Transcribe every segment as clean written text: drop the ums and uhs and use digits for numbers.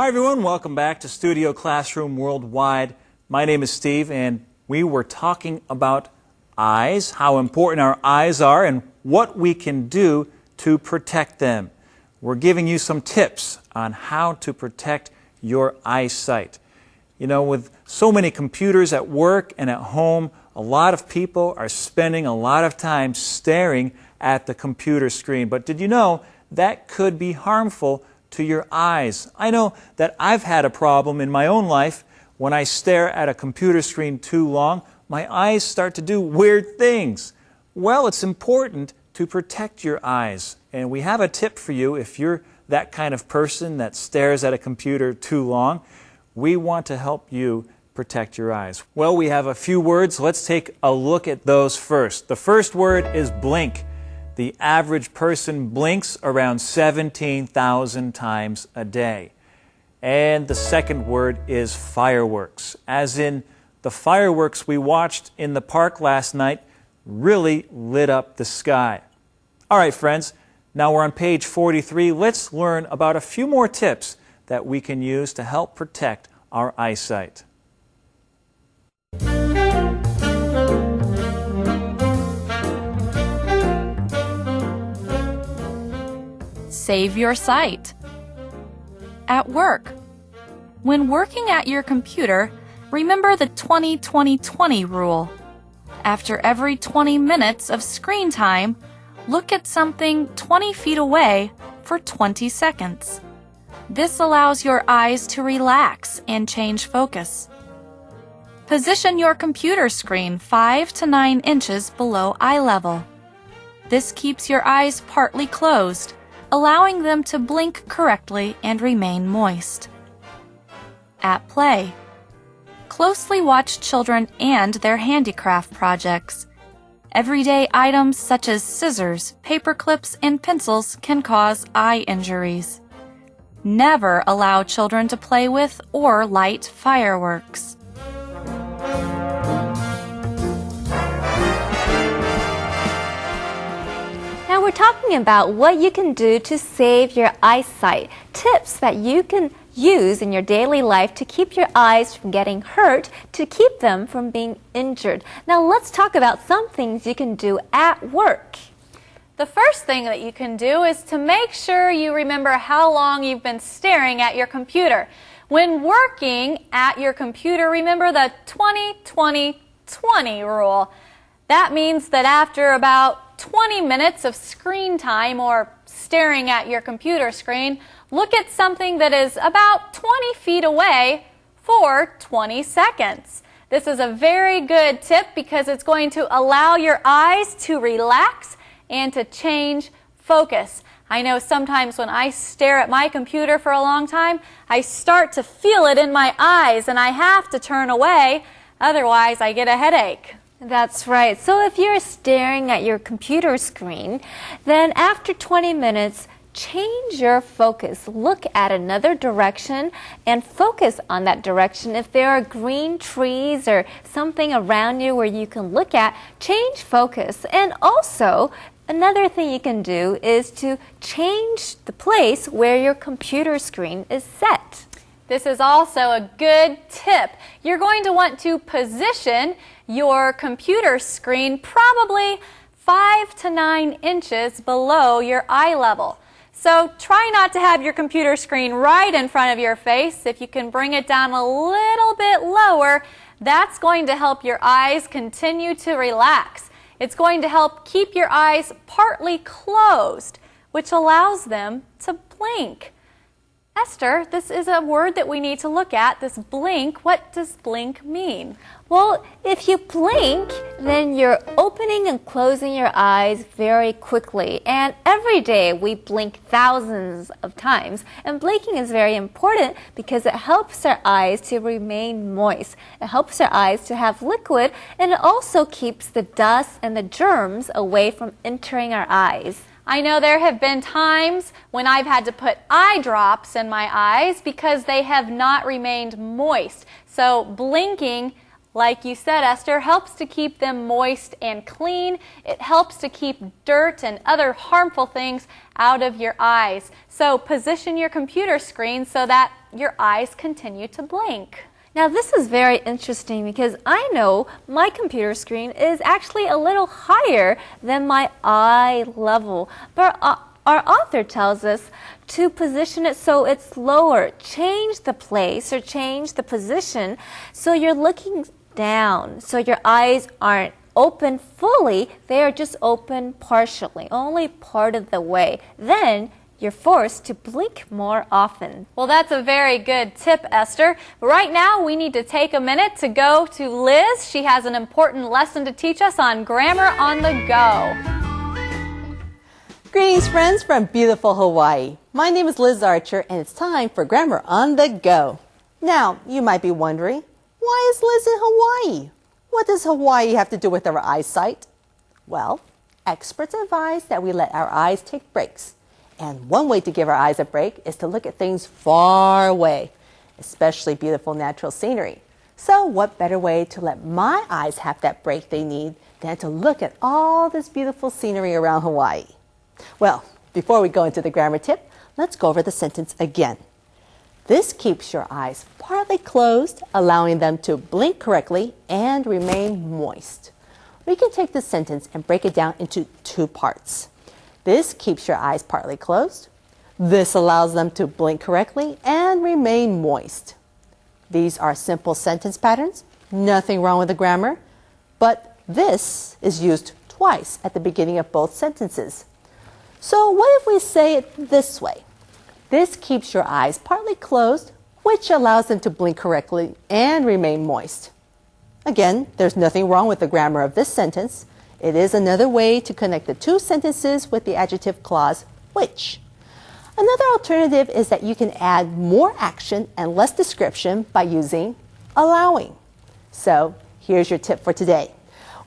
Hi everyone, welcome back to Studio Classroom Worldwide. My name is Steve and we were talking about eyes, how important our eyes are and what we can do to protect them. We're giving you some tips on how to protect your eyesight. You know, with so many computers at work and at home, a lot of people are spending a lot of time staring at the computer screen. But did you know that could be harmful to your eyes? I know that I've had a problem in my own life. When I stare at a computer screen too long, my eyes start to do weird things. Well, it's important to protect your eyes. And we have a tip for you if you're that kind of person that stares at a computer too long. We want to help you protect your eyes. Well, we have a few words. Let's take a look at those first. The first word is blink. The average person blinks around 17,000 times a day. And the second word is fireworks, as in the fireworks we watched in the park last night really lit up the sky. All right, friends, now we're on page 43. Let's learn about a few more tips that we can use to help protect our eyesight. Save your sight. At work. When working at your computer, remember the 20-20-20 rule. After every 20 minutes of screen time, look at something 20 feet away for 20 seconds. This allows your eyes to relax and change focus. Position your computer screen 5 to 9 inches below eye level. This keeps your eyes partly closed, allowing them to blink correctly and remain moist. At play. Closely watch children and their handicraft projects. Everyday items such as scissors, paper clips, and pencils can cause eye injuries. Never allow children to play with or light fireworks. Now we're talking about what you can do to save your eyesight. Tips that you can use in your daily life to keep your eyes from getting hurt, to keep them from being injured. Now let's talk about some things you can do at work. The first thing that you can do is to make sure you remember how long you've been staring at your computer. When working at your computer, remember the 20-20-20 rule. That means that after about 20 minutes of screen time or staring at your computer screen, look at something that is about 20 feet away for 20 seconds. This is a very good tip because it's going to allow your eyes to relax and to change focus. I know sometimes when I stare at my computer for a long time, I start to feel it in my eyes and I have to turn away, otherwise I get a headache. That's right. So if you're staring at your computer screen, then after 20 minutes, change your focus. Look at another direction and focus on that direction. If there are green trees or something around you where you can look at, change focus. And also, another thing you can do is to change the place where your computer screen is set. This is also a good tip. You're going to want to position your computer screen probably 5 to 9 inches below your eye level. So try not to have your computer screen right in front of your face. If you can bring it down a little bit lower, that's going to help your eyes continue to relax. It's going to help keep your eyes partly closed, which allows them to blink. Esther, this is a word that we need to look at, this blink. What does blink mean? Well, if you blink, then you're opening and closing your eyes very quickly. And every day we blink thousands of times. And blinking is very important because it helps our eyes to remain moist. It helps our eyes to have liquid, and it also keeps the dust and the germs away from entering our eyes. I know there have been times when I've had to put eye drops in my eyes because they have not remained moist. So blinking, like you said, Esther, helps to keep them moist and clean. It helps to keep dirt and other harmful things out of your eyes. So position your computer screen so that your eyes continue to blink. Now this is very interesting because I know my computer screen is actually a little higher than my eye level, but our author tells us to position it so it's lower. Change the place or change the position so you're looking down, so your eyes aren't open fully, they are just open partially, only part of the way. Then you're forced to blink more often. Well, that's a very good tip, Esther. But right now, we need to take a minute to go to Liz. She has an important lesson to teach us on grammar on the go. Greetings, friends from beautiful Hawaii. My name is Liz Archer, and it's time for Grammar on the Go. Now, you might be wondering, why is Liz in Hawaii? What does Hawaii have to do with our eyesight? Well, experts advise that we let our eyes take breaks. And one way to give our eyes a break is to look at things far away, especially beautiful natural scenery. So what better way to let my eyes have that break they need than to look at all this beautiful scenery around Hawaii? Well, before we go into the grammar tip, let's go over the sentence again. This keeps your eyes partly closed, allowing them to blink correctly and remain moist. We can take this sentence and break it down into two parts. This keeps your eyes partly closed. This allows them to blink correctly and remain moist. These are simple sentence patterns, nothing wrong with the grammar, but this is used twice at the beginning of both sentences. So what if we say it this way? This keeps your eyes partly closed, which allows them to blink correctly and remain moist. Again, there's nothing wrong with the grammar of this sentence. It is another way to connect the two sentences with the adjective clause, which. Another alternative is that you can add more action and less description by using allowing. So here's your tip for today.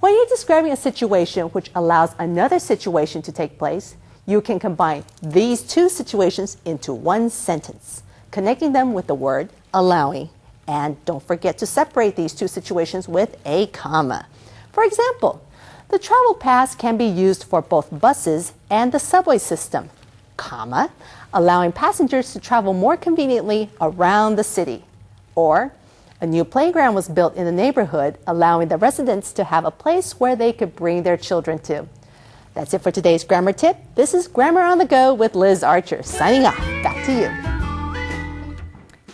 When you're describing a situation which allows another situation to take place, you can combine these two situations into one sentence, connecting them with the word allowing. And don't forget to separate these two situations with a comma. For example, the travel pass can be used for both buses and the subway system, comma, allowing passengers to travel more conveniently around the city. Or, a new playground was built in the neighborhood, allowing the residents to have a place where they could bring their children to. That's it for today's grammar tip. This is Grammar on the Go with Liz Archer, signing off. Back to you.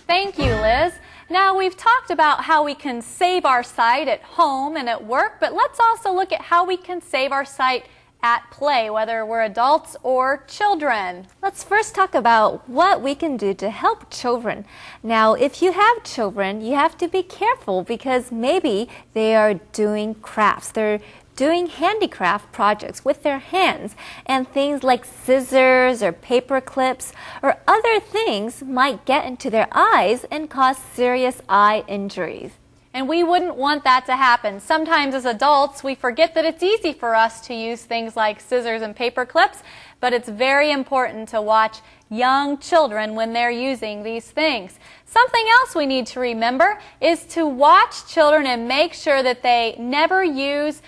Thank you, Liz. Now, we've talked about how we can save our sight at home and at work, but let's also look at how we can save our sight at play, whether we're adults or children. Let's first talk about what we can do to help children. Now, if you have children, you have to be careful because maybe they are doing crafts. They're doing handicraft projects with their hands, and things like scissors or paper clips or other things might get into their eyes and cause serious eye injuries. And we wouldn't want that to happen. Sometimes as adults, we forget that it's easy for us to use things like scissors and paper clips, but it's very important to watch young children when they're using these things. Something else we need to remember is to watch children and make sure that they never use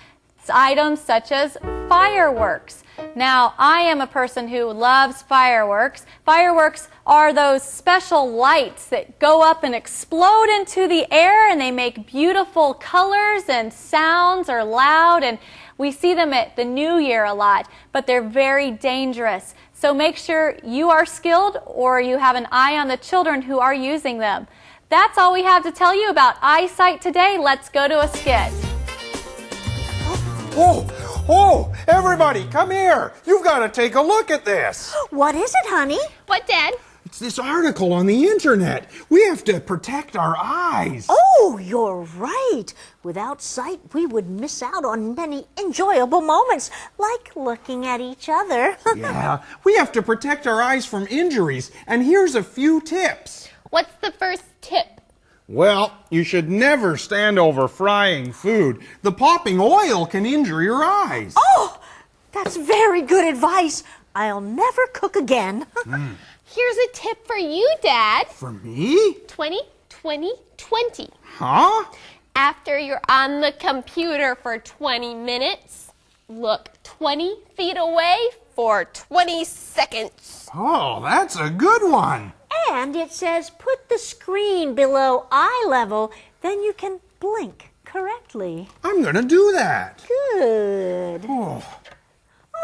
items such as fireworks. Now, I am a person who loves fireworks. Fireworks are those special lights that go up and explode into the air, and they make beautiful colors and sounds are loud, and we see them at the New Year a lot, but they're very dangerous. So make sure you are skilled or you have an eye on the children who are using them. That's all we have to tell you about eyesight today. Let's go to a skit. Oh, everybody, come here. You've got to take a look at this. What is it, honey? What, Dad? It's this article on the internet. We have to protect our eyes. Oh, you're right. Without sight, we would miss out on many enjoyable moments, like looking at each other. Yeah, we have to protect our eyes from injuries, and here's a few tips. What's the first tip? Well, you should never stand over frying food. The popping oil can injure your eyes. Oh, that's very good advice. I'll never cook again. Here's a tip for you, Dad. For me? 20, 20, 20. Huh? After you're on the computer for 20 minutes, look 20 feet away for 20 seconds. Oh, that's a good one. And it says put the screen below eye level, then you can blink correctly. I'm going to do that. Good. Oh.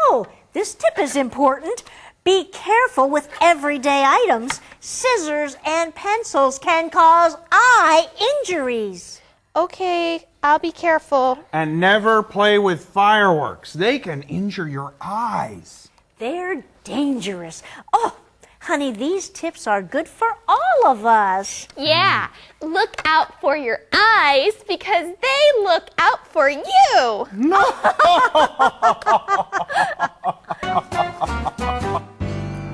Oh, this tip is important. Be careful with everyday items. Scissors and pencils can cause eye injuries. Okay, I'll be careful. And never play with fireworks. They can injure your eyes. They're dangerous. Oh, honey, these tips are good for all of us. Yeah, look out for your eyes because they look out for you.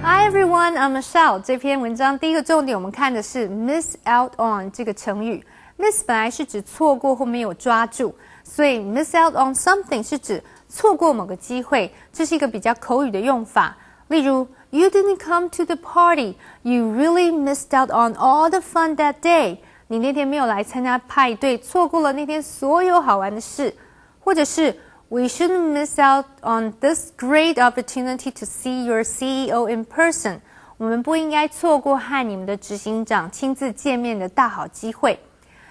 Hi everyone, I'm Michelle. 这篇文章第一个重点我们看的是 miss out on 这个成语。miss 本来是指错过或没有抓住，所以 miss out on something 是指错过某个机会，这是一个比较口语的用法。例如 You didn't come to the party. You really missed out on all the fun that day. 你那天没有来参加派对，错过了那天所有好玩的事。或者是 We shouldn't miss out on this great opportunity to see your CEO in person. 我们不应该错过和你们的执行长亲自见面的大好机会。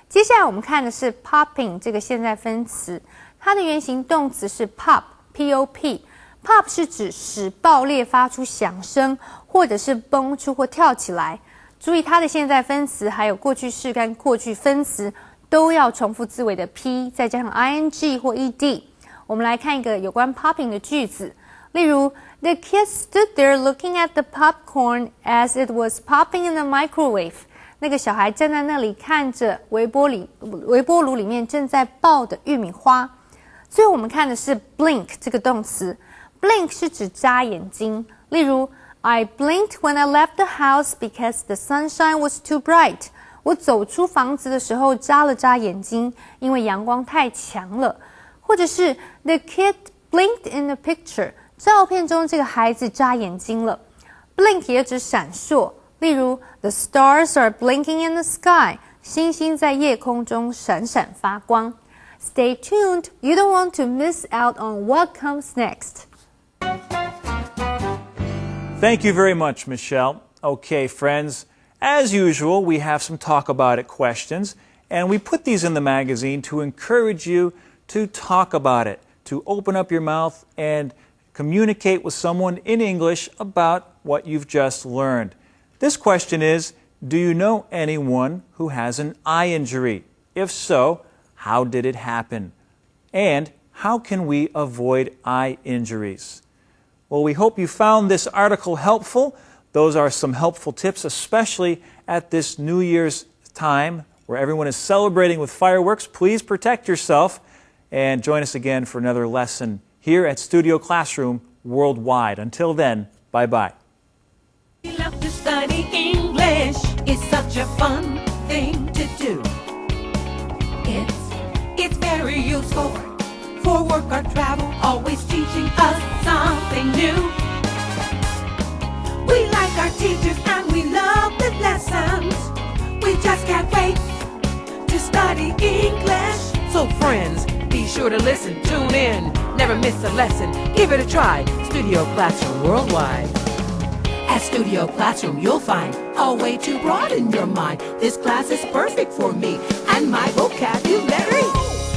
接下来我们看的是 popping 这个现在分词，它的原形动词是 pop, P-O-P。Pop 是指使爆裂发出响声，或者是蹦出或跳起来。注意它的现在分词还有过去式跟过去分词都要重复字尾的 P， 再加上 ing 或 ed。我们来看一个有关 popping 的句子，例如 The kids stood there looking at the popcorn as it was popping in the microwave. 那个小孩站在那里看着微波炉里面正在爆的玉米花。最后我们看的是 blink 这个动词。Blink 是指眨眼睛，例如 I blinked when I left the house because the sunshine was too bright. 我走出房子的时候眨了眨眼睛，因为阳光太强了。或者是 The kid blinked in the picture. 照片中这个孩子眨眼睛了。Blink 也指闪烁，例如 The stars are blinking in the sky. 星星在夜空中闪闪发光。Stay tuned. You don't want to miss out on what comes next. Thank you very much, Michelle. Okay, friends, as usual, we have some Talk About It questions, and we put these in the magazine to encourage you to talk about it, to open up your mouth and communicate with someone in English about what you've just learned. This question is, do you know anyone who has an eye injury? If so, how did it happen? And how can we avoid eye injuries? Well, we hope you found this article helpful. Those are some helpful tips, especially at this New Year's time where everyone is celebrating with fireworks. Please protect yourself and join us again for another lesson here at Studio Classroom Worldwide. Until then, bye-bye. We love to study English. It's such a fun thing to do. It's very useful for work or travel, always teaching us something new. We like our teachers and we love the lessons. We just can't wait to study English. So friends, be sure to listen, tune in, never miss a lesson. Give it a try, Studio Classroom Worldwide. At Studio Classroom, you'll find a way to broaden your mind. This class is perfect for me and my vocabulary.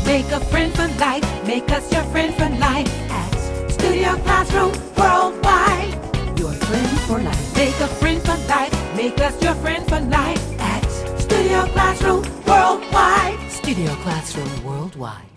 Make a friend for life, make us your friend for life. At Studio Classroom Worldwide, your friend for life. Make a friend for life, make us your friend for life. At Studio Classroom Worldwide. Studio Classroom Worldwide.